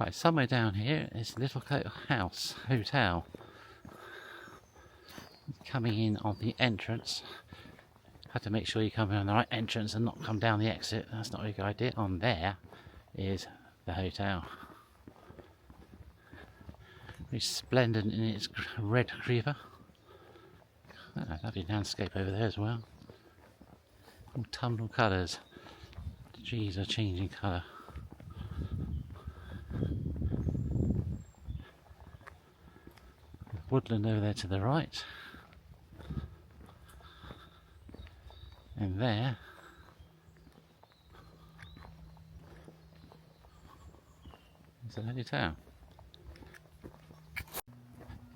Right, somewhere down here is Littlecote House Hotel. Coming in on the entrance. Have to make sure you come in on the right entrance and not come down the exit. That's not a good idea. On there is the hotel. It's splendid in its red creeper. Lovely landscape over there as well. Autumnal colours. The trees are changing colour. Woodland over there to the right. And there is the hotel.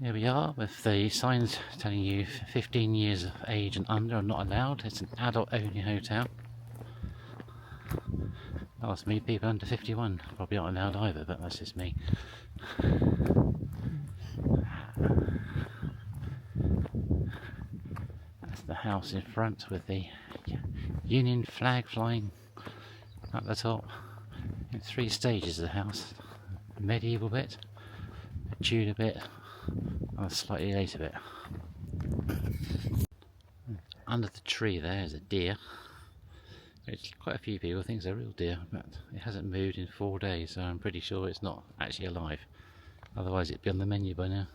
Here we are with the signs telling you 15 years of age and under are not allowed. It's an adult only hotel. Ask me, people under 51 probably aren't allowed either, but that's just me. That's the house in front with the Union flag flying up the top. In 3 stages of the house. A medieval bit, a Tudor bit, and a slightly later bit. Under the tree there is a deer, which quite a few people think is a real deer, but it hasn't moved in 4 days, so I'm pretty sure it's not actually alive. Otherwise it'd be on the menu by now.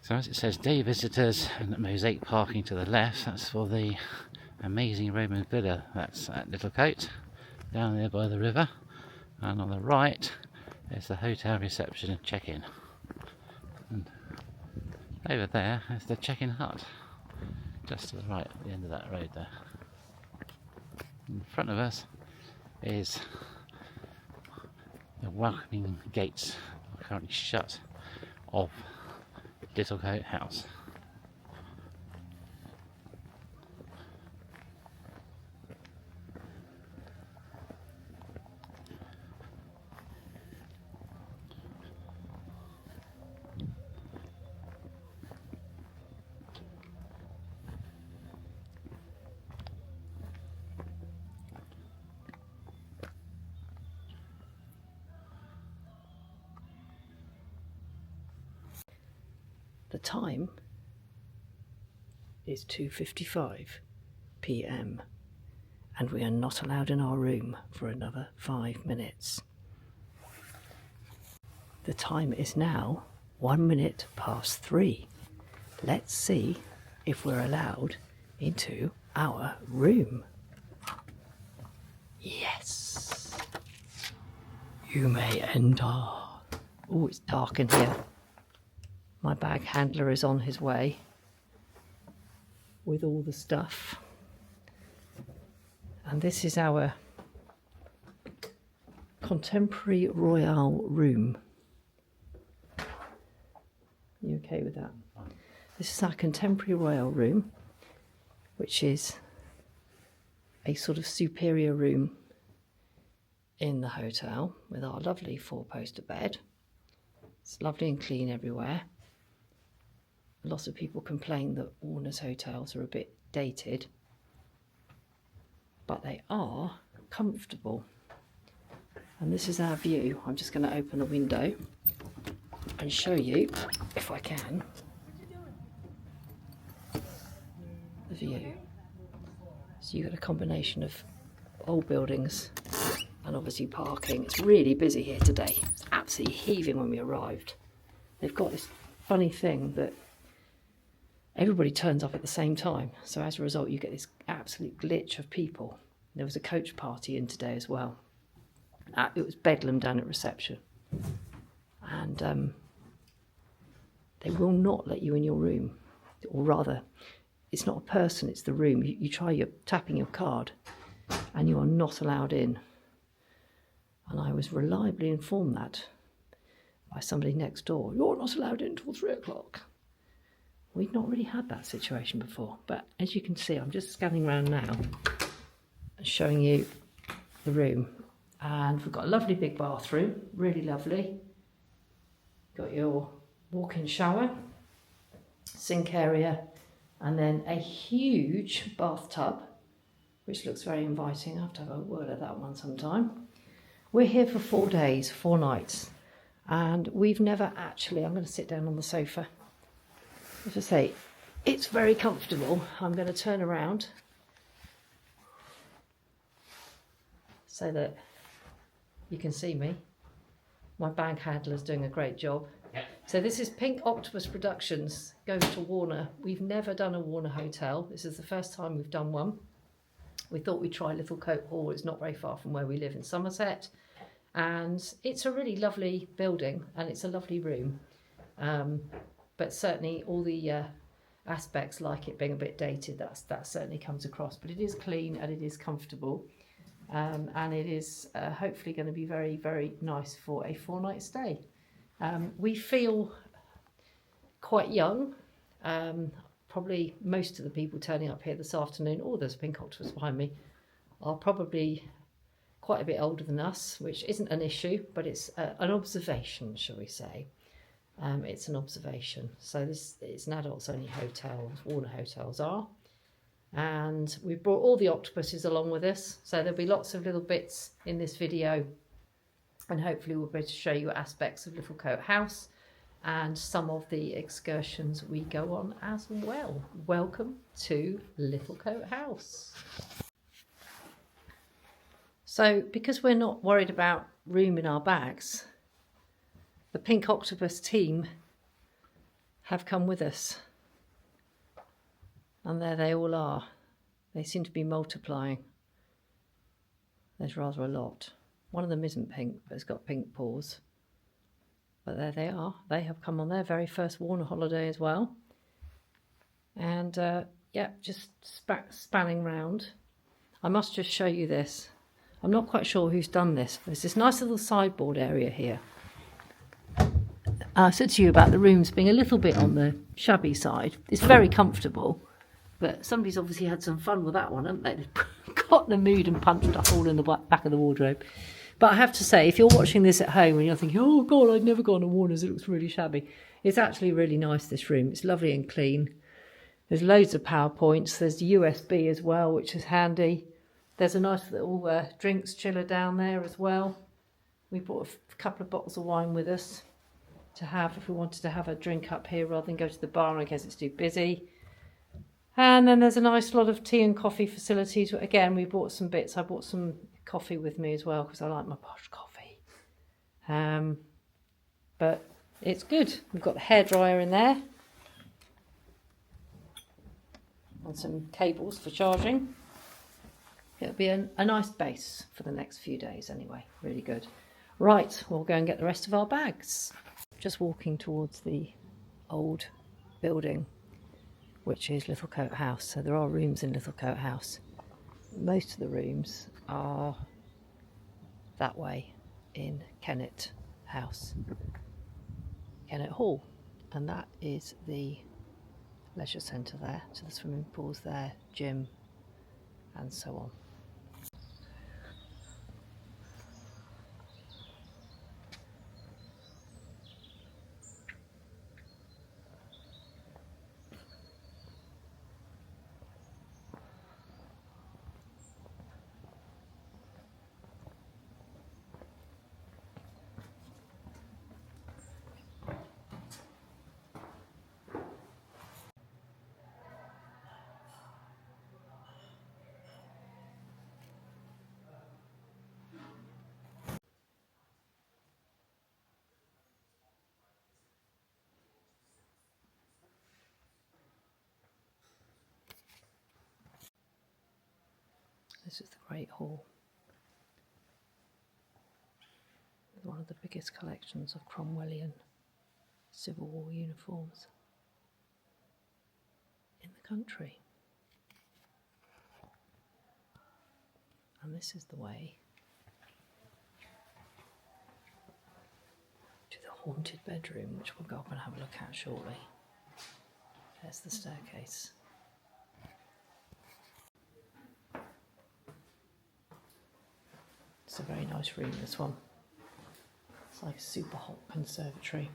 So as it says, day visitors and mosaic parking to the left, that's for the amazing Roman villa that's at Littlecote, down there by the river, and on the right is the hotel reception and check-in, and over there is the check-in hut, just to the right at the end of that road there. In front of us is the welcoming gates, currently shut, of Littlecote House. The time is 2:55 p.m. and we are not allowed in our room for another 5 minutes. The time is now 1 minute past 3. Let's see if we're allowed into our room. Yes. You may enter. Oh, it's dark in here. My bag handler is on his way with all the stuff. And this is our contemporary royal room. You okay with that? This is our contemporary royal room, which is a sort of superior room in the hotel with our lovely 4-poster bed. It's lovely and clean everywhere. Lots of people complain that Warner's hotels are a bit dated, but they are comfortable. And this is our view. I'm just going to open a window and show you, if I can, the view. So you've got a combination of old buildings and obviously parking. It's really busy here today. It's absolutely heaving when we arrived. They've got this funny thing that everybody turns up at the same time, so as a result you get this absolute glitch of people. There was a coach party in today as well. It was bedlam down at reception, and they will not let you in your room, or rather it's not a person, it's the room. You try tapping your card and you are not allowed in, and I was reliably informed that by somebody next door. You're not allowed in until 3 o'clock. We've not really had that situation before, but as you can see, I'm just scanning around now and showing you the room. And we've got a lovely big bathroom, really lovely. Got your walk-in shower, sink area, and then a huge bathtub, which looks very inviting. I have to have a word at that one sometime. We're here for 4 days, 4 nights, and we've never actually, I'm going to sit down on the sofa. As I say, it's very comfortable. I'm going to turn around so that you can see me. My bag handler's doing a great job. Yep. So this is Pink Octopus Productions, goes to Warner. We've never done a Warner hotel. This is the first time we've done one. We thought we'd try Littlecote Hall. It's not very far from where we live in Somerset. And it's a really lovely building and it's a lovely room. But certainly all the aspects, like it being a bit dated, that certainly comes across. But it is clean and it is comfortable. And it is hopefully going to be very, very nice for a 4-night stay. We feel quite young. Probably most of the people turning up here this afternoon, oh, there's a pink octopus behind me, are probably quite a bit older than us, which isn't an issue, but it's an observation, shall we say. It's an observation. So it's an adults-only hotel, Warner hotels are. And we've brought all the octopuses along with us, so there'll be lots of little bits in this video, and hopefully we'll be able to show you aspects of Littlecote House and some of the excursions we go on as well. Welcome to Littlecote House. So because we're not worried about room in our bags, the Pink Octopus team have come with us. And there they all are. They seem to be multiplying. There's rather a lot. One of them isn't pink, but it's got pink paws. But there they are. They have come on their very first Warner holiday as well. And yeah, just spanning round. I must just show you this. I'm not quite sure who's done this. There's this nice little sideboard area here. I said to you about the rooms being a little bit on the shabby side. It's very comfortable. But somebody's obviously had some fun with that one, haven't they? They've got in the mood and punched a hole in the back of the wardrobe. But I have to say, if you're watching this at home and you're thinking, oh God, I'd never gone to Warner's, it looks really shabby. It's actually really nice, this room. It's lovely and clean. There's loads of power points. There's USB as well, which is handy. There's a nice little drinks chiller down there as well. We brought a couple of bottles of wine with us to have if we wanted to have a drink up here rather than go to the bar in case it's too busy. And then there's a nice lot of tea and coffee facilities. Again, we bought some bits. I bought some coffee with me as well because I like my posh coffee. But it's good. We've got the hairdryer in there. And some cables for charging. It'll be a nice base for the next few days anyway. Really good. Right, we'll go and get the rest of our bags. Just walking towards the old building, which is Littlecote House. So there are rooms in Littlecote House. Most of the rooms are that way in Kennet House, Kennet Hall, and that is the leisure centre there. So the swimming pool's there, gym, and so on. This is the Great Hall, with one of the biggest collections of Cromwellian Civil War uniforms in the country. And this is the way to the haunted bedroom, which we'll go up and have a look at shortly. There's the staircase. It's a very nice room, this one. It's like a super hot conservatory.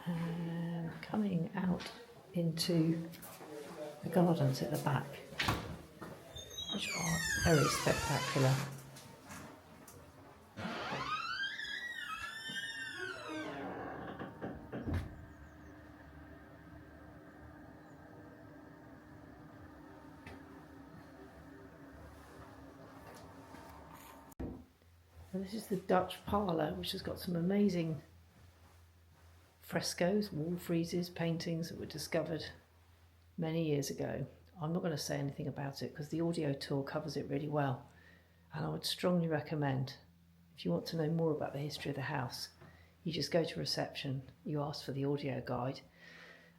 And coming out into the gardens at the back, which are very spectacular. And this is the Dutch parlour, which has got some amazing frescoes, wall friezes, paintings that were discovered many years ago. I'm not going to say anything about it because the audio tour covers it really well, and I would strongly recommend, if you want to know more about the history of the house, you just go to reception, you ask for the audio guide,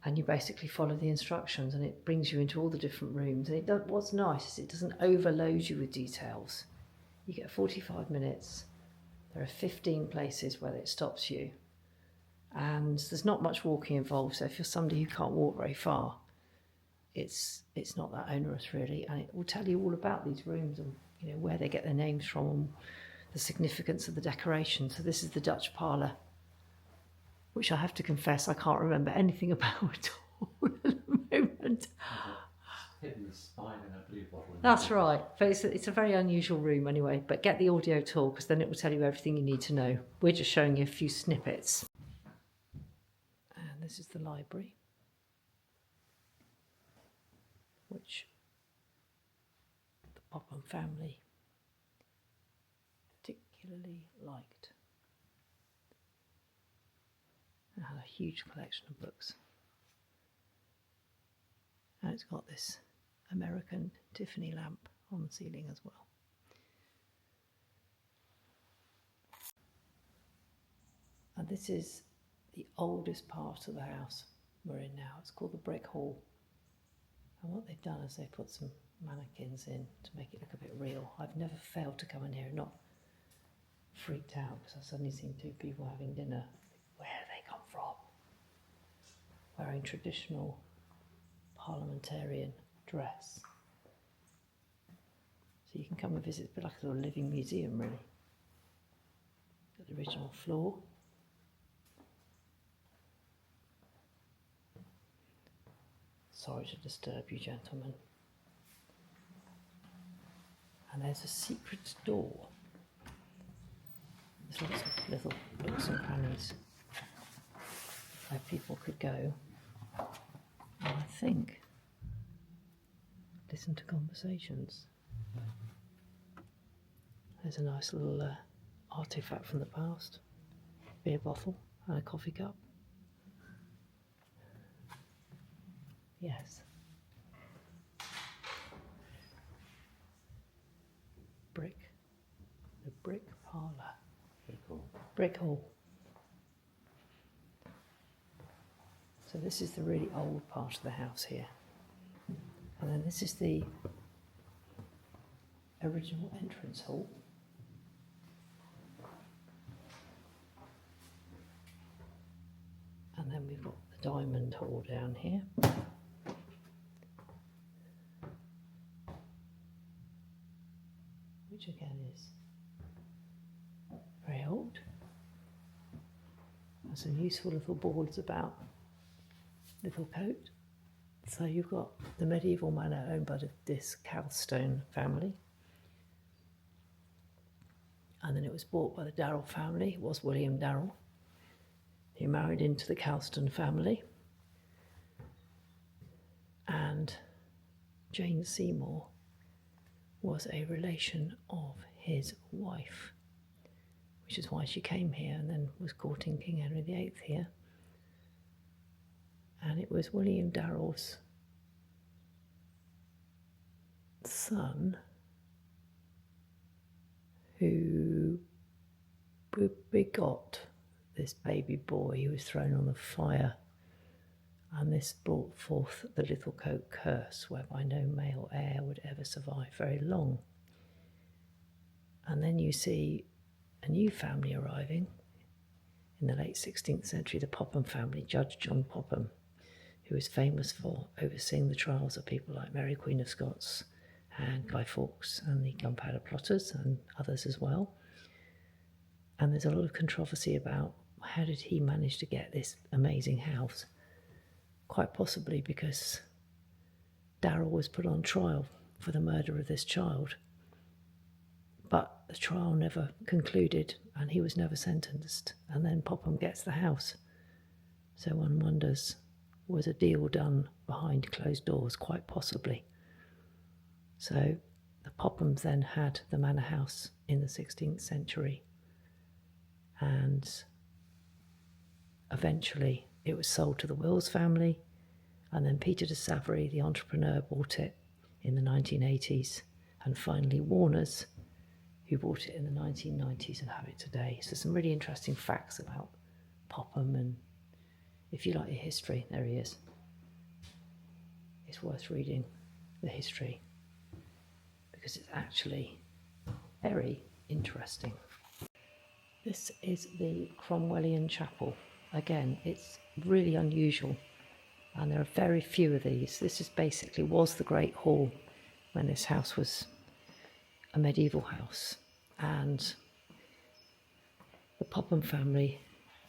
and you basically follow the instructions, and it brings you into all the different rooms. And what's nice is it doesn't overload you with details. You get 45 minutes. There are 15 places where it stops you, and there's not much walking involved, so if you're somebody who can't walk very far, it's not that onerous really, and it will tell you all about these rooms and where they get their names from and the significance of the decoration. So this is the Dutch parlour, which I have to confess I can't remember anything about at all at the moment. Hidden the spine in a blue bottle. That's right, but it's a very unusual room anyway. But get the audio tour because then it will tell you everything you need to know. We're just showing you a few snippets. And this is the library, which the Popham family particularly liked. It had a huge collection of books. And it's got this American Tiffany lamp on the ceiling as well. And this is the oldest part of the house we're in now. It's called the Brick Hall. And what they've done is they've put some mannequins in to make it look a bit real. I've never failed to come in here and not freaked out because I've suddenly seen two people having dinner. Where do they come from? Wearing traditional parliamentarian dress. So you can come and visit. It's a bit like a little living museum really. Got the original floor. Sorry to disturb you, gentlemen. And there's a secret door. There's lots of little nooks and crannies where people could go and I think listen to conversations. There's a nice little artefact from the past, beer bottle and a coffee cup. Yes. Brick. The brick parlour. Brick Hall. So this is the really old part of the house here. And then this is the original entrance hall. And then we've got the diamond hall down here. Which again is very old. There's some useful little boards about Littlecote. So you've got the medieval manor owned by this Calstone family. And then it was bought by the Darrell family. It was William Darrell. He married into the Calstone family. And Jane Seymour was a relation of his wife, which is why she came here and then was courting King Henry VIII here. And it was William Darrell's son who begot this baby boy who was thrown on the fire, and this brought forth the Littlecote curse, whereby no male heir would ever survive very long. And then you see a new family arriving in the late 16th century, the Popham family, Judge John Popham, who is famous for overseeing the trials of people like Mary Queen of Scots and Guy Fawkes and the Gunpowder Plotters and others as well. And there's a lot of controversy about how did he manage to get this amazing house? Quite possibly because Darrell was put on trial for the murder of this child, but the trial never concluded and he was never sentenced, and then Popham gets the house. So one wonders, was a deal done behind closed doors? Quite possibly. So the Pophams then had the manor house in the 16th century, and eventually it was sold to the Wills family, and then Peter de Savary, the entrepreneur, bought it in the 1980s, and finally Warner's, who bought it in the 1990s and have it today. So some really interesting facts about Popham, and if you like your history, there he is. It's worth reading the history because it's actually very interesting. This is the Cromwellian chapel. Again, it's really unusual, and there are very few of these. This is basically was the Great Hall when this house was a medieval house, and the Popham family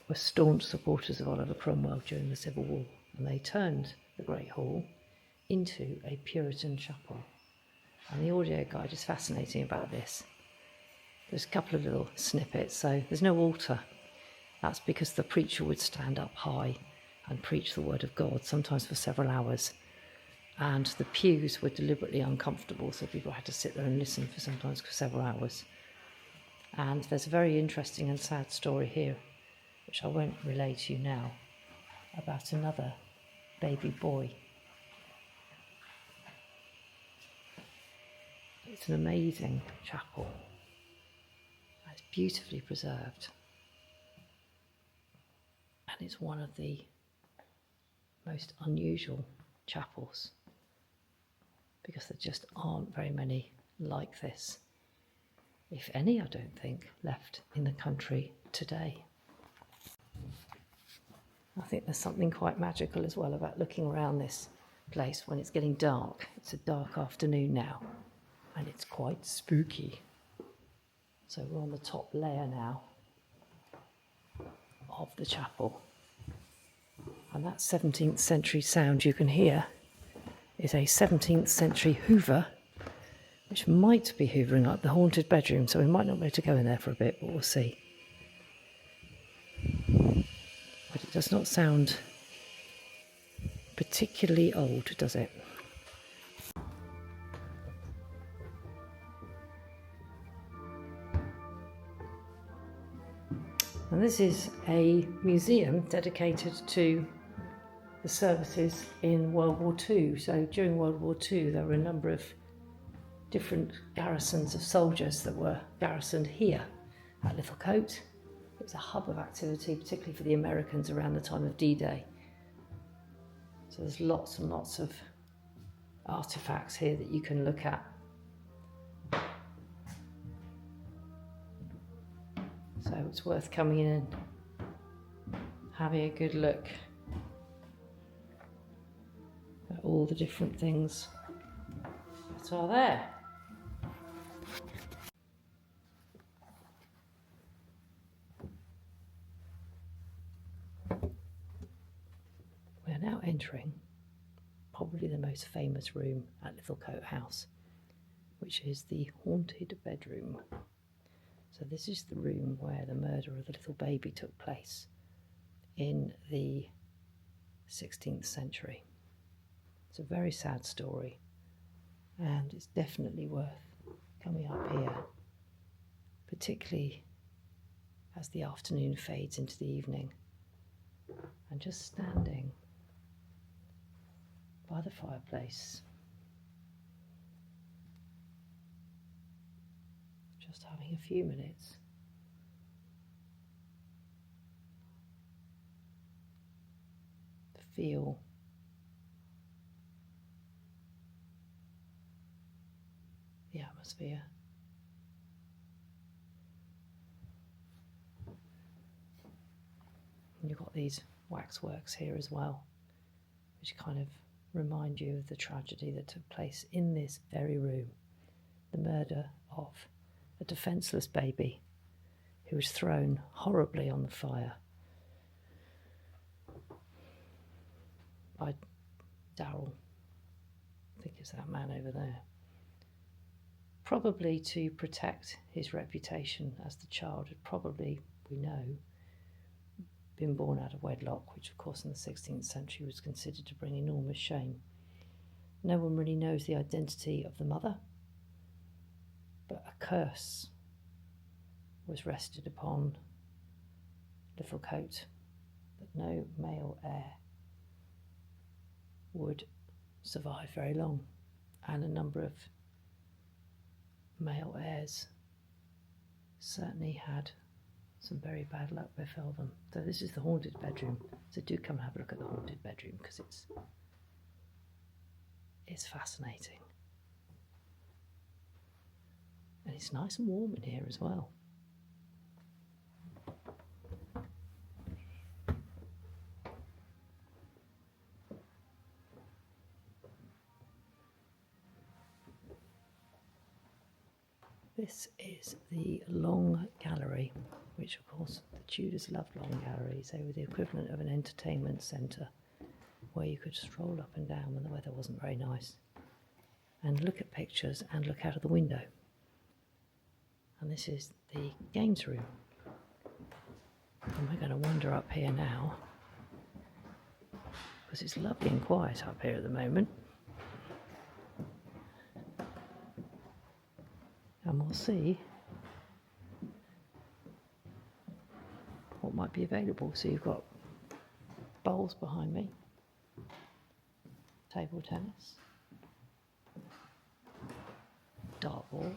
were staunch supporters of Oliver Cromwell during the Civil War, and they turned the Great Hall into a Puritan chapel. And the audio guide is fascinating about this. There's a couple of little snippets. So there's no altar. That's because the preacher would stand up high and preach the word of God, sometimes for several hours. And the pews were deliberately uncomfortable, so people had to sit there and listen for sometimes for several hours. And there's a very interesting and sad story here, which I won't relay to you now, about another baby boy. It's an amazing chapel. It's beautifully preserved. And it's one of the most unusual chapels because there just aren't very many like this, if any, I don't think, left in the country today. I think there's something quite magical as well about looking around this place when it's getting dark. It's a dark afternoon now, and it's quite spooky. So we're on the top layer now of the chapel. And that 17th century sound you can hear is a 17th century hoover, which might be hoovering up the haunted bedroom, so we might not be able to go in there for a bit, but we'll see. But it does not sound particularly old, does it? And this is a museum dedicated to the services in World War II. So during World War II, there were a number of different garrisons of soldiers that were garrisoned here at Littlecote. It was a hub of activity, particularly for the Americans around the time of D-Day. So there's lots and lots of artefacts here that you can look at. So it's worth coming in and having a good look at all the different things that are there. We are now entering probably the most famous room at Littlecote House, which is the haunted bedroom. So this is the room where the murder of the little baby took place in the 16th century. It's a very sad story, and it's definitely worth coming up here, particularly as the afternoon fades into the evening, and just standing by the fireplace, just having a few minutes to feel the atmosphere. And you've got these waxworks here as well, which kind of remind you of the tragedy that took place in this very room. The murder of a defenceless baby who was thrown horribly on the fire by Darryl, I think it's that man over there, probably to protect his reputation, as the child had probably, we know, been born out of wedlock, which of course in the 16th century was considered to bring enormous shame. No one really knows the identity of the mother, but a curse was rested upon Littlecote that no male heir would survive very long, and a number of male heirs certainly had some very bad luck befell them. So this is the haunted bedroom, so do come and have a look at the haunted bedroom, because it's fascinating, and it's nice and warm in here as well. This is the long gallery, which of course the Tudors loved long galleries. They were the equivalent of an entertainment centre where you could stroll up and down when the weather wasn't very nice and look at pictures and look out of the window. And this is the games room. And we're going to wander up here now, because it's lovely and quiet up here at the moment. And we'll see what might be available. So you've got bowls behind me, table tennis, dartboard,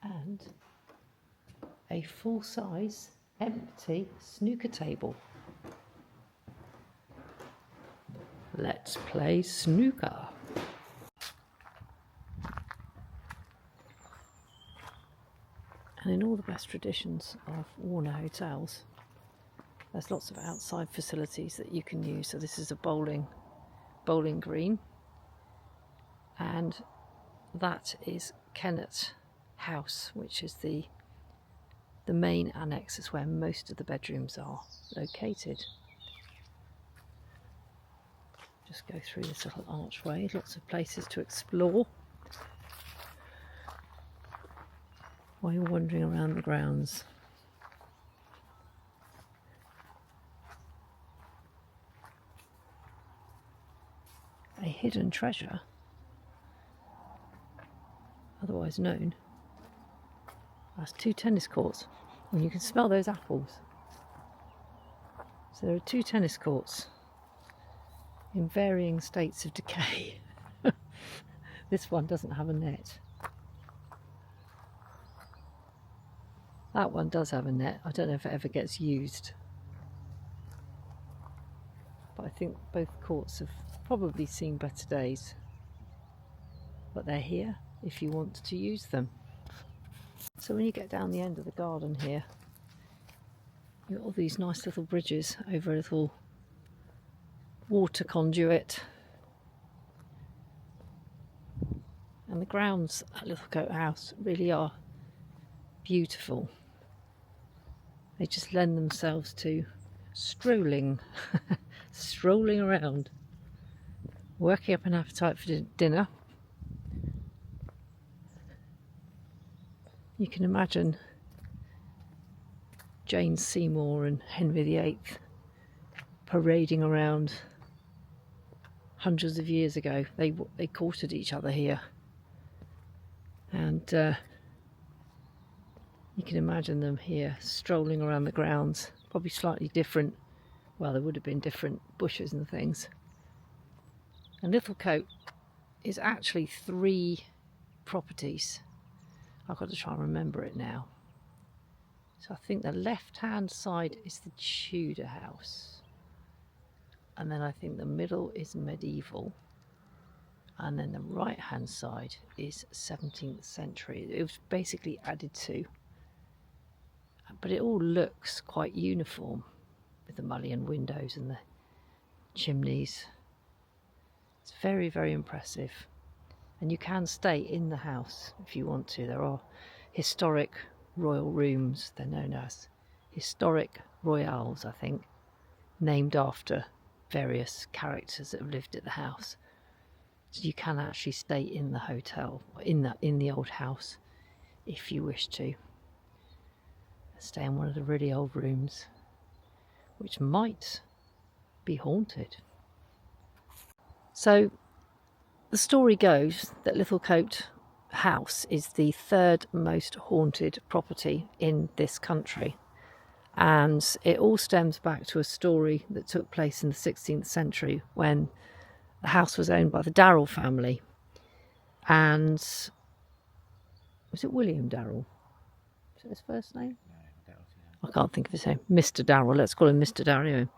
and a full-size empty snooker table. Let's play snooker. And in all the best traditions of Warner hotels, there's lots of outside facilities that you can use. So this is a bowling green, and that is Littlecote House, which is the main annex. Is where most of the bedrooms are located. Just go through this little archway, lots of places to explore while you're wandering around the grounds. A hidden treasure, otherwise known as 2 tennis courts, and you can smell those apples. So there are 2 tennis courts in varying states of decay. This one doesn't have a net. That one does have a net. I don't know if it ever gets used, but I think both courts have probably seen better days. But they're here if you want to use them. So when you get down the end of the garden here, you've got all these nice little bridges over a little water conduit, and the grounds at Littlecote House really are beautiful. They just lend themselves to strolling around, working up an appetite for dinner. You can imagine Jane Seymour and Henry VIII parading around hundreds of years ago. They courted each other here, and you can imagine them here strolling around the grounds. Probably slightly different, well, there would have been different bushes and things. And Littlecote is actually 3 properties. I've got to try and remember it now. So I think the left hand side is the Tudor house, and then I think the middle is medieval, and then the right hand side is 17th century. It was basically added to, but it all looks quite uniform. with the mullioned windows and the chimneys. It's very, very impressive. And you can stay in the house if you want to. There are historic royal rooms, they're known as historic royales, I think, named after various characters that have lived at the house. So you can actually stay in the hotel, in the old house, if you wish to. Stay in one of the really old rooms, which might be haunted. So the story goes that Littlecote House is the third most haunted property in this country, and it all stems back to a story that took place in the 16th century when the house was owned by the Darrell family. And was it William Darrell? Is that his first name? I can't think of his name. Mr. Darrell, let's call him Mr. Darrell.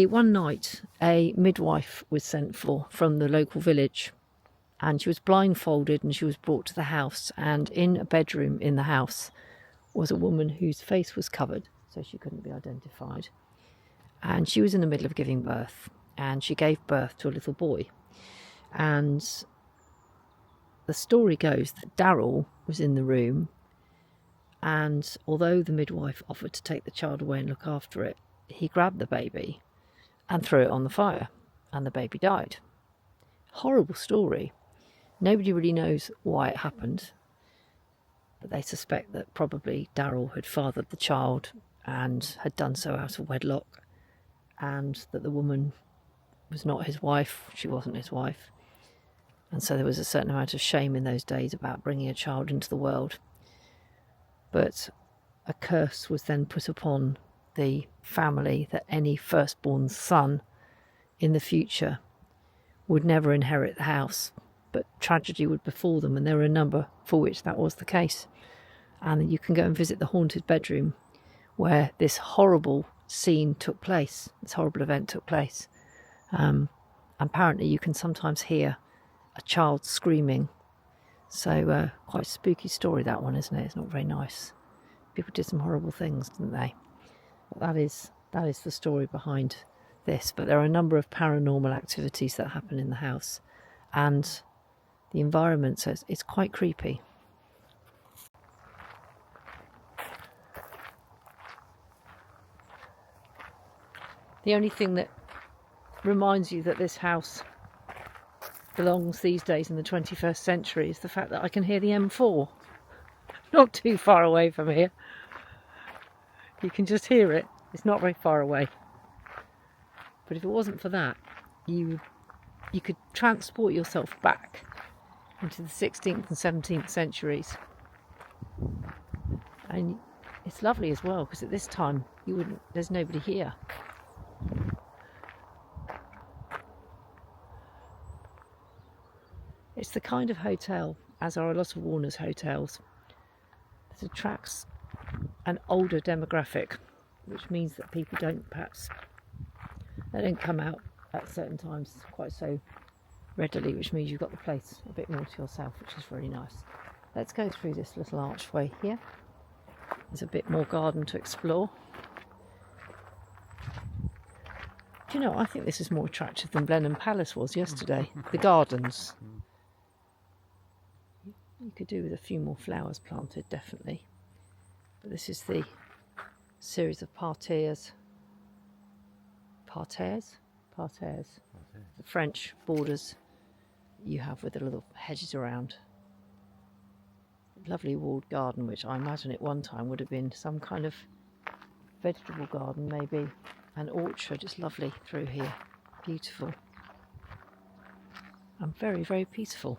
One night, a midwife was sent for from the local village, and she was blindfolded and she was brought to the house, and in a bedroom in the house was a woman whose face was covered, so she couldn't be identified. And she was in the middle of giving birth, and she gave birth to a little boy. And the story goes that Darrell was in the room, and although the midwife offered to take the child away and look after it, he grabbed the baby and threw it on the fire, and the baby died. Horrible story. Nobody really knows why it happened, but they suspect that probably Darrell had fathered the child and had done so out of wedlock, and that the woman was not his wife, she wasn't his wife, and so there was a certain amount of shame in those days about bringing a child into the world. But a curse was then put upon the family that any firstborn son in the future would never inherit the house, but tragedy would befall them, and there were a number for which that was the case. And you can go and visit the haunted bedroom where this horrible scene took place, this horrible event took place. Apparently you can sometimes hear a child screaming. So quite a spooky story, that one, isn't it? It's not very nice. People did some horrible things, didn't they? That is the story behind this. But there are a number of paranormal activities that happen in the house, and the environment, so it's quite creepy. The only thing that reminds you that this house belongs these days in the 21st century is the fact that I can hear the M4 not too far away from here. You can just hear it. It's not very far away. But if it wasn't for that, you could transport yourself back into the 16th and 17th centuries. And it's lovely as well, because at this time there's nobody here. It's the kind of hotel, as are a lot of Warner's hotels, that attracts an older demographic, which means that people don't come out at certain times quite so readily, which means you've got the place a bit more to yourself, which is really nice. Let's go through this little archway here. There's a bit more garden to explore. Do you know, I think this is more attractive than Blenheim Palace was yesterday. The gardens. You could do with a few more flowers planted, definitely. But this is the series of parterres. Parterres? Parterres. The French borders you have with the little hedges around. Lovely walled garden, which I imagine at one time would have been some kind of vegetable garden, maybe. An orchard. It's lovely through here. Beautiful. And very, very peaceful.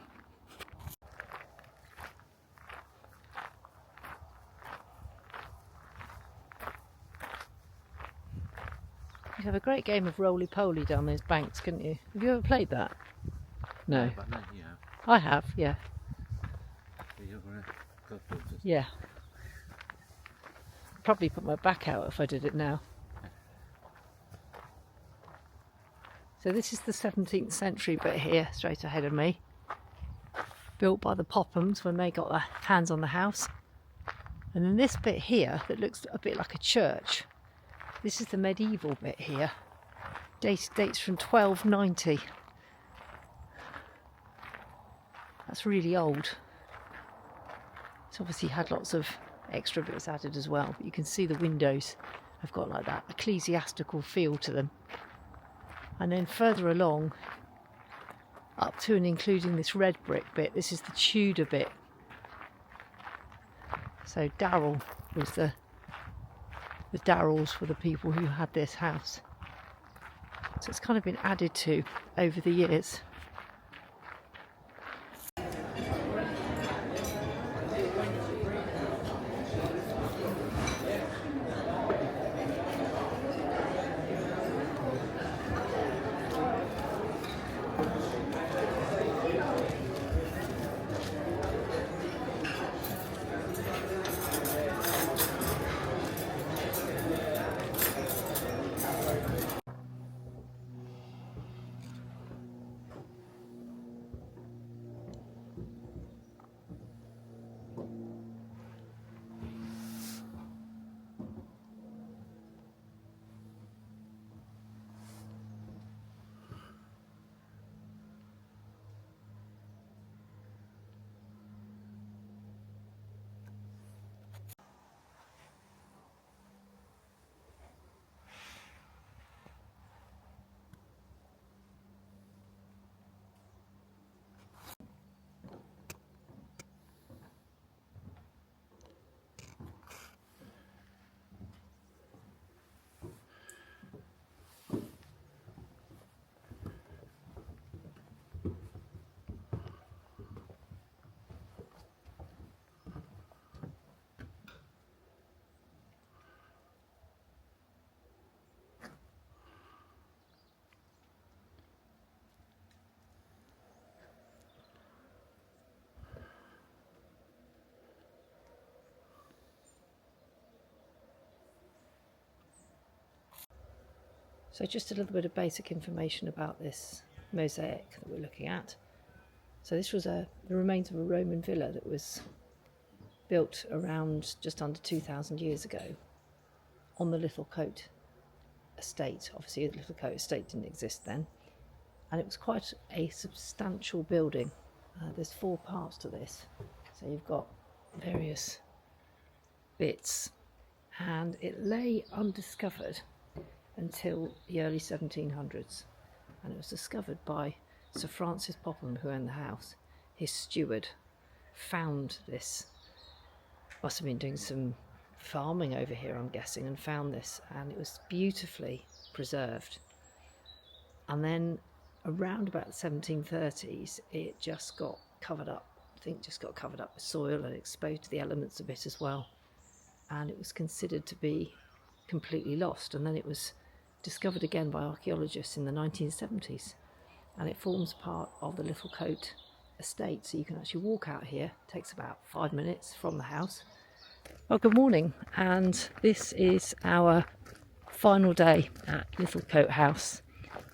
You'd have a great game of roly-poly down those banks, couldn't you? Have you ever played that? No. But no, you have. I have, yeah. Yeah. Probably put my back out if I did it now. So this is the 17th century bit here, straight ahead of me. Built by the Pophams when they got their hands on the house. And then this bit here that looks a bit like a church This is the medieval bit here. Dates from 1290. That's really old. It's obviously had lots of extra bits added as well, but you can see the windows have got like that ecclesiastical feel to them. And then further along, up to and including this red brick bit, this is the Tudor bit. So Darrell was the Darrells were the people who had this house. So it's kind of been added to over the years. So just a little bit of basic information about this mosaic that we're looking at. So this was the remains of a Roman villa that was built around just under 2,000 years ago on the Littlecote estate. Obviously the Littlecote estate didn't exist then, and it was quite a substantial building. There's 4 parts to this, so you've got various bits, and it lay undiscovered until the early 1700s, and it was discovered by Sir Francis Popham, who owned the house. His steward found this, must have been doing some farming over here I'm guessing, and found this, and it was beautifully preserved. And then around about the 1730s it just got covered up, I think just got covered up with soil and exposed to the elements a bit as well, and it was considered to be completely lost. And then it was discovered again by archaeologists in the 1970s, and it forms part of the Littlecote estate. So you can actually walk out here. It takes about 5 minutes from the house. Well, good morning, and this is our final day at Littlecote House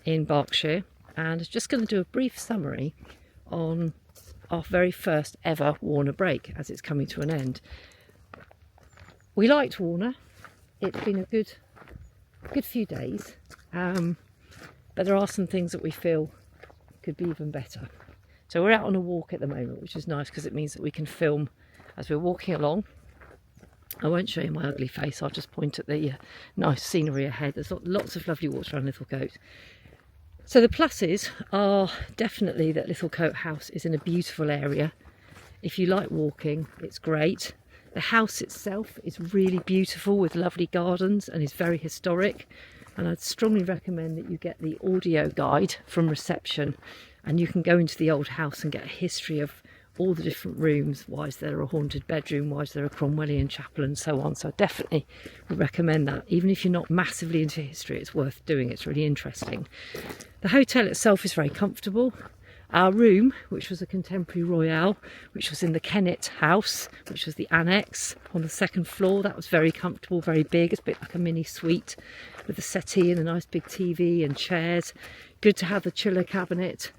in Berkshire, and I'm just going to do a brief summary on our very first ever Warner break as it's coming to an end. We liked Warner. It's been a good few days, but there are some things that we feel could be even better. So we're out on a walk at the moment, which is nice because it means that we can film as we're walking along. I won't show you my ugly face, I'll just point at the nice scenery ahead. There's lots of lovely walks around Littlecote. So the pluses are definitely that Littlecote House is in a beautiful area. If you like walking, it's great. The house itself is really beautiful with lovely gardens and is very historic, and I'd strongly recommend that you get the audio guide from reception, and you can go into the old house and get a history of all the different rooms. Why is there a haunted bedroom? Why is there a Cromwellian chapel, and so on? So I definitely would recommend that. Even if you're not massively into history, it's worth doing. It's really interesting. The hotel itself is very comfortable. Our room, which was a contemporary royale, which was in the Kennet house, which was the annex on the 2nd floor, that was very comfortable, very big. It's a bit like a mini suite with a settee and a nice big TV and chairs. Good to have the chiller cabinet.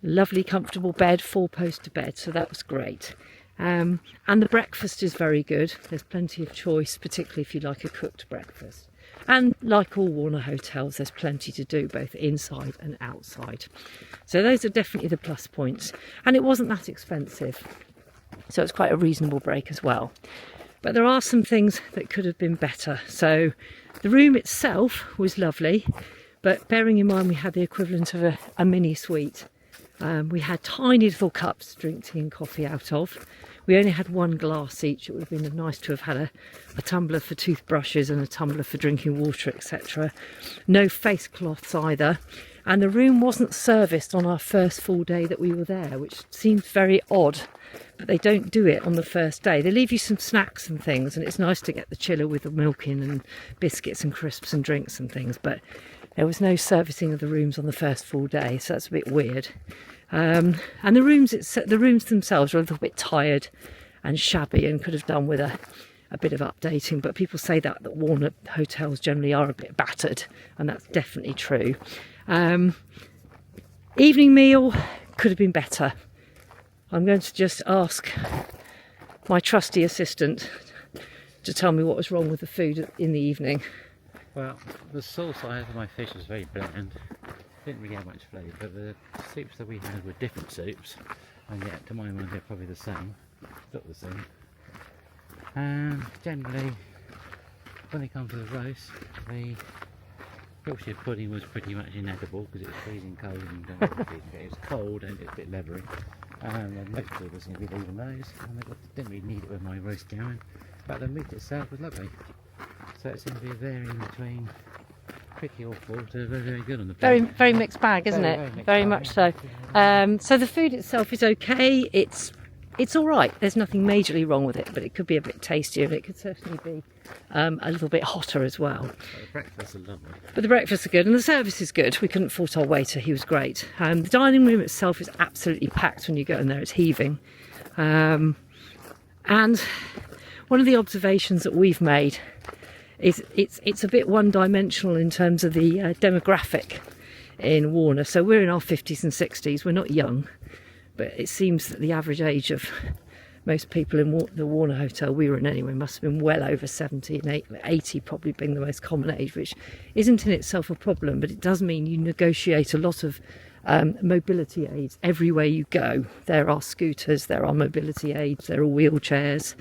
Lovely comfortable bed, 4-poster bed, so that was great. And the breakfast is very good. There's plenty of choice, particularly if you like a cooked breakfast. And like all Warner hotels, there's plenty to do both inside and outside. So those are definitely the plus points. And it wasn't that expensive. So it's quite a reasonable break as well. But there are some things that could have been better. So the room itself was lovely, but bearing in mind we had the equivalent of a mini suite. We had tiny little cups to drink tea and coffee out of. We only had one glass each. It would have been nice to have had a tumbler for toothbrushes and a tumbler for drinking water, etc. No face cloths either. And the room wasn't serviced on our first full day that we were there, which seemed very odd. But they don't do it on the first day. They leave you some snacks and things, and it's nice to get the chiller with the milk in and biscuits and crisps and drinks and things. But there was no servicing of the rooms on the first full day, so that's a bit weird. And the rooms themselves are a little bit tired and shabby and could have done with a bit of updating. But people say that Warner hotels generally are a bit battered, and that's definitely true. Evening meal could have been better. I'm going to just ask my trusty assistant to tell me what was wrong with the food in the evening. Well, the sauce I had for my fish was very bland. Didn't really have much flavour, but the soups that we had were different soups, and yet to my mind they're probably the same. Look the same. And generally, when it comes to the roast, the Yorkshire pudding was pretty much inedible because it was freezing cold and you don't want to feed it. It was cold and it was a bit leathery. And most people was going to be leaving those, and I didn't really need it with my roast going. But the meat itself was lovely. So it seemed to be varying between pretty awful to very, very good on the plate. Very mixed bag, isn't it? Very much so. So the food itself is okay. It's all right. There's nothing majorly wrong with it, but it could be a bit tastier, and it could certainly be a little bit hotter as well. The breakfasts are lovely. But the breakfasts are good, and the service is good. We couldn't fault our waiter. He was great. The dining room itself is absolutely packed when you go in there. It's heaving. And one of the observations that we've made is it's a bit one-dimensional in terms of the demographic in Warner. So we're in our 50s and 60s. We're not young, but it seems that the average age of most people in the Warner Hotel we were in anyway must have been well over 70, and 80 probably being the most common age, which isn't in itself a problem, but it does mean you negotiate a lot of mobility aids everywhere you go. There are scooters, there are mobility aids, there are wheelchairs.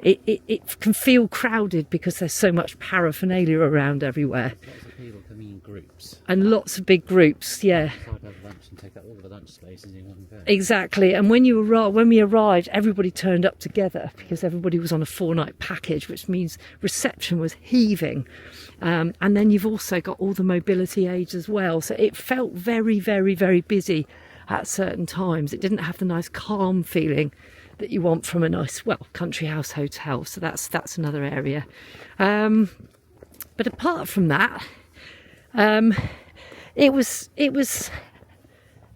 It can feel crowded because there's so much paraphernalia around everywhere. Lots of people coming in groups. And lots of big groups, yeah. Try to have lunch and take up all the lunch spaces in one go. Exactly. And when we arrived, everybody turned up together because everybody was on a 4-night package, which means reception was heaving. And then you've also got all the mobility aids as well. So it felt very, very, very busy at certain times. It didn't have the nice calm feeling that you want from a nice, country house hotel. So that's another area. But apart from that, it was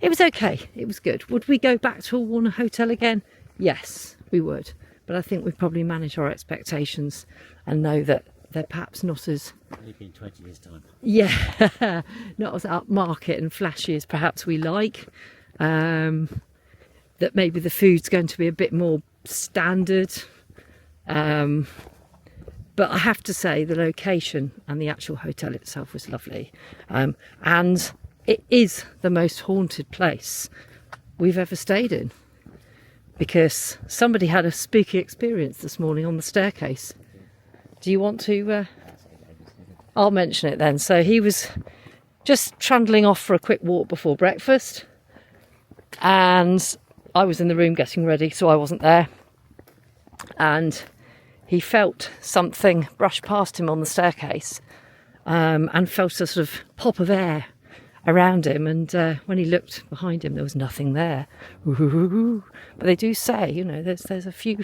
okay. It was good. Would we go back to a Warner hotel again? Yes, we would. But I think we probably manage our expectations and know that they're perhaps not as... Maybe in 20 years' time. Yeah, not as upmarket and flashy as perhaps we like. That maybe the food's going to be a bit more standard. But I have to say the location and the actual hotel itself was lovely. And it is the most haunted place we've ever stayed in, because somebody had a spooky experience this morning on the staircase. Do you want to... I'll mention it then. So he was just trundling off for a quick walk before breakfast, and I was in the room getting ready, so I wasn't there. And he felt something brush past him on the staircase, and felt a sort of pop of air around him. And when he looked behind him, there was nothing there. Ooh. But they do say, there's a few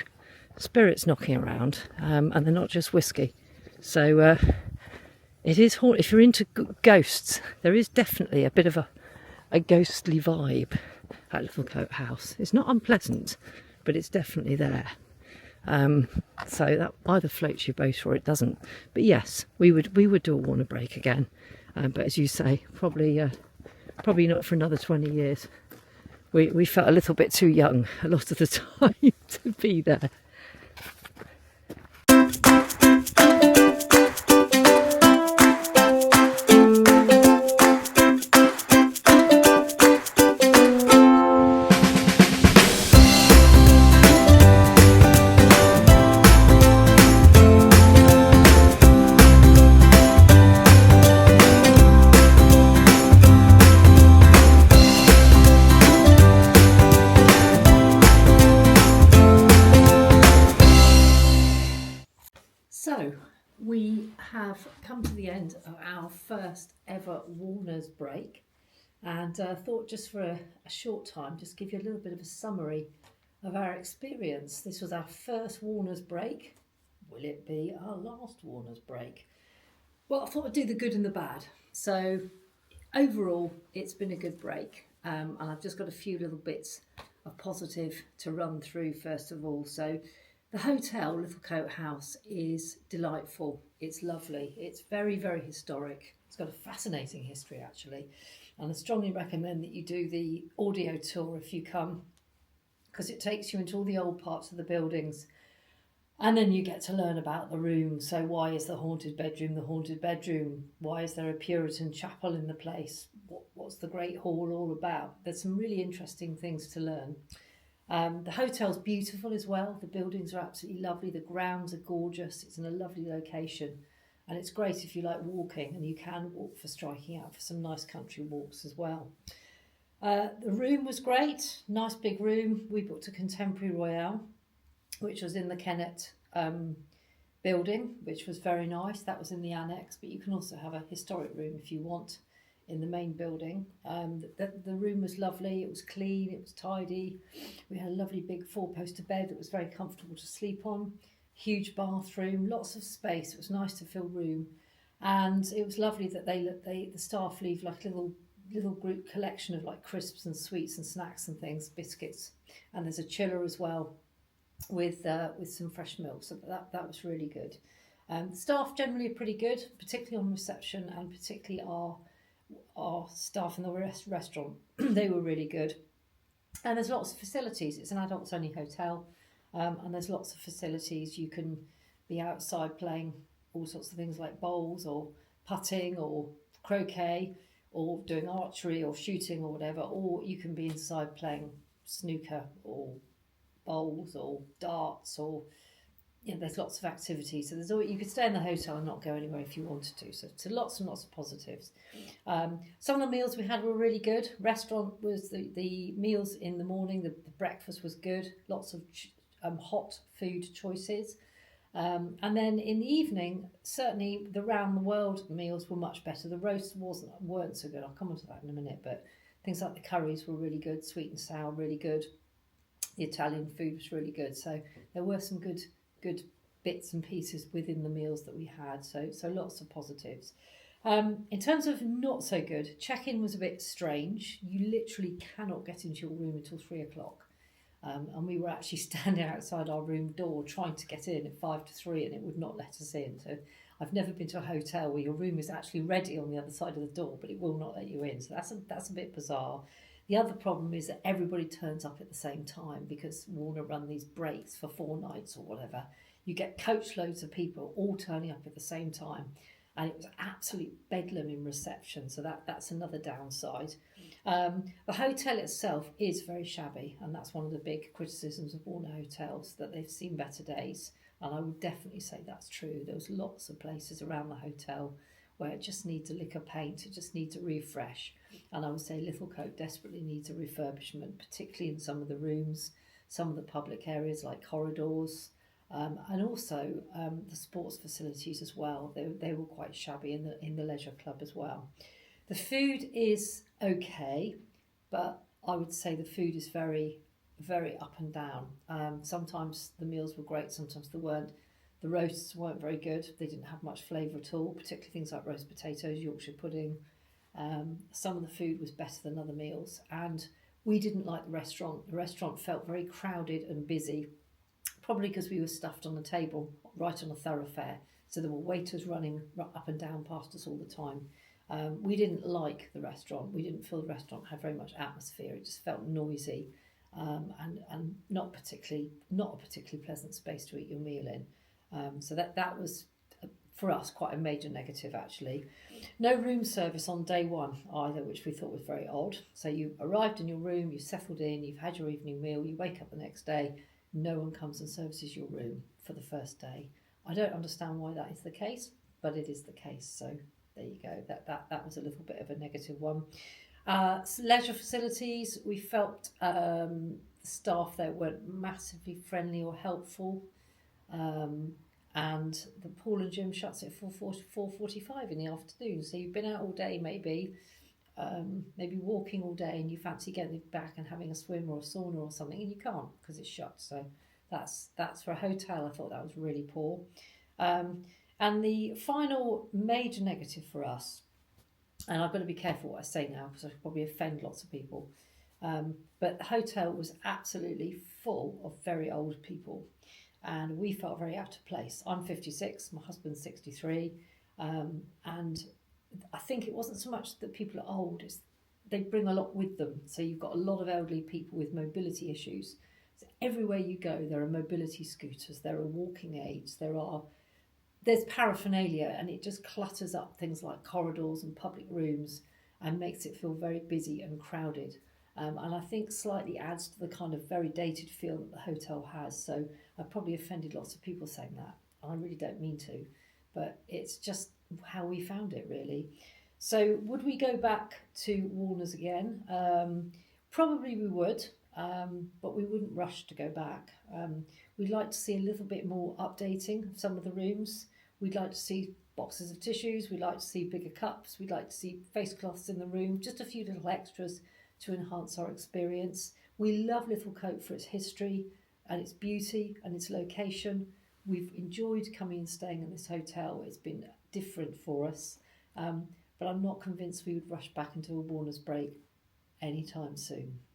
spirits knocking around, and they're not just whiskey. So it is haunted. If you're into ghosts, there is definitely a bit of a ghostly vibe at Littlecote House. It's not unpleasant, but it's definitely there. So that either floats your boat or it doesn't. But yes, we would do a Warner break again. But as you say, probably not for another 20 years. We felt a little bit too young a lot of the time to be there. our first ever Warner's break, and thought just for a short time, just give you a little bit of a summary of our experience. This was our first Warner's break. Will it be our last Warner's break? Well, I thought I'd do the good and the bad. So overall, it's been a good break, and I've just got a few little bits of positive to run through first of all. So the hotel, Littlecote House, is delightful. It's lovely. It's very, very historic. It's got a fascinating history actually, and I strongly recommend that you do the audio tour if you come, because it takes you into all the old parts of the buildings. And then you get to learn about the room. So why is the haunted bedroom the haunted bedroom? Why is there a Puritan chapel in the place? What's the Great Hall all about? There's some really interesting things to learn. The hotel's beautiful as well. The buildings are absolutely lovely. The grounds are gorgeous. It's in a lovely location. And it's great if you like walking, and you can walk for striking out for some nice country walks as well. The room was great. Nice big room. We booked a Contemporary Royale, which was in the Kennet building, which was very nice. That was in the annex, but you can also have a historic room if you want in the main building. The room was lovely. It was clean. It was tidy. We had a lovely big 4-poster bed that was very comfortable to sleep on. Huge bathroom, lots of space. It was nice to fill room, and it was lovely that the staff leave like a little group collection of like crisps and sweets and snacks and things, biscuits, and there's a chiller as well with some fresh milk, so that was really good. Staff generally are pretty good, particularly on reception, and particularly our staff in the restaurant. They were really good, and there's lots of facilities. It's an adults only hotel, and there's lots of facilities. You can be outside playing all sorts of things like bowls or putting or croquet or doing archery or shooting or whatever, or you can be inside playing snooker or bowls or darts, or there's lots of activities. So there's always, you could stay in the hotel and not go anywhere if you wanted to. So lots and lots of positives. Some of the meals we had were really good. Restaurant was the meals in the morning. The breakfast was good. Lots of hot food choices. And then in the evening, certainly the round the world meals were much better. The roasts weren't so good. I'll come on to that in a minute. But things like the curries were really good. Sweet and sour, really good. The Italian food was really good. So there were some good bits and pieces within the meals that we had. So lots of positives. In terms of not so good, check-in was a bit strange. You literally cannot get into your room until 3 o'clock. And we were actually standing outside our room door trying to get in at 5 to 3, and it would not let us in. So I've never been to a hotel where your room is actually ready on the other side of the door, but it will not let you in. So that's a bit bizarre. The other problem is that everybody turns up at the same time, because Warner run these breaks for 4 nights or whatever. You get coach loads of people all turning up at the same time, and it was absolute bedlam in reception. So that's another downside. The hotel itself is very shabby, and that's one of the big criticisms of Warner hotels, that they've seen better days. And I would definitely say that's true. There was lots of places around the hotel where it just needs a lick of paint, it just needs a refresh. And I would say Littlecote desperately needs a refurbishment, particularly in some of the rooms, some of the public areas like corridors, and also the sports facilities as well. They were quite shabby in the leisure club as well. The food is okay, but I would say the food is very, very up and down. Sometimes the meals were great, sometimes they weren't. The roasts weren't very good. They didn't have much flavour at all, particularly things like roast potatoes, Yorkshire pudding. Some of the food was better than other meals, and we didn't like the restaurant. The restaurant felt very crowded and busy, probably because we were stuffed on the table right on a thoroughfare. So there were waiters running up and down past us all the time. We didn't like the restaurant. We didn't feel the restaurant had very much atmosphere. It just felt noisy, and not a particularly pleasant space to eat your meal in. So that was, for us, quite a major negative actually. No room service on day one either, which we thought was very odd. So you arrived in your room, you settled in, you've had your evening meal, you wake up the next day, no one comes and services your room for the first day. I don't understand why that is the case, but it is the case. So there you go. That was a little bit of a negative one. Leisure facilities, we felt the staff there weren't massively friendly or helpful. and the pool and gym shuts at 4:45 in the afternoon. So you've been out all day, maybe walking all day, and you fancy getting back and having a swim or a sauna or something, and you can't because it's shut. So that's for a hotel. I thought that was really poor. And the final major negative for us, and I've got to be careful what I say now because I could probably offend lots of people, but the hotel was absolutely full of very old people, and we felt very out of place. I'm 56, my husband's 63, and I think it wasn't so much that people are old, it's they bring a lot with them. So you've got a lot of elderly people with mobility issues. So everywhere you go, there are mobility scooters, there are walking aids, there's paraphernalia, and it just clutters up things like corridors and public rooms and makes it feel very busy and crowded. And I think slightly adds to the kind of very dated feel that the hotel has. So I've probably offended lots of people saying that. I really don't mean to, but it's just how we found it, really. So would we go back to Warner's again? Probably we would, but we wouldn't rush to go back. We'd like to see a little bit more updating of some of the rooms. We'd like to see boxes of tissues. We'd like to see bigger cups. We'd like to see face cloths in the room, just a few little extras to enhance our experience. We love Littlecote for its history and its beauty and its location. We've enjoyed coming and staying in this hotel. It's been different for us, but I'm not convinced we would rush back into a Warner's break anytime soon.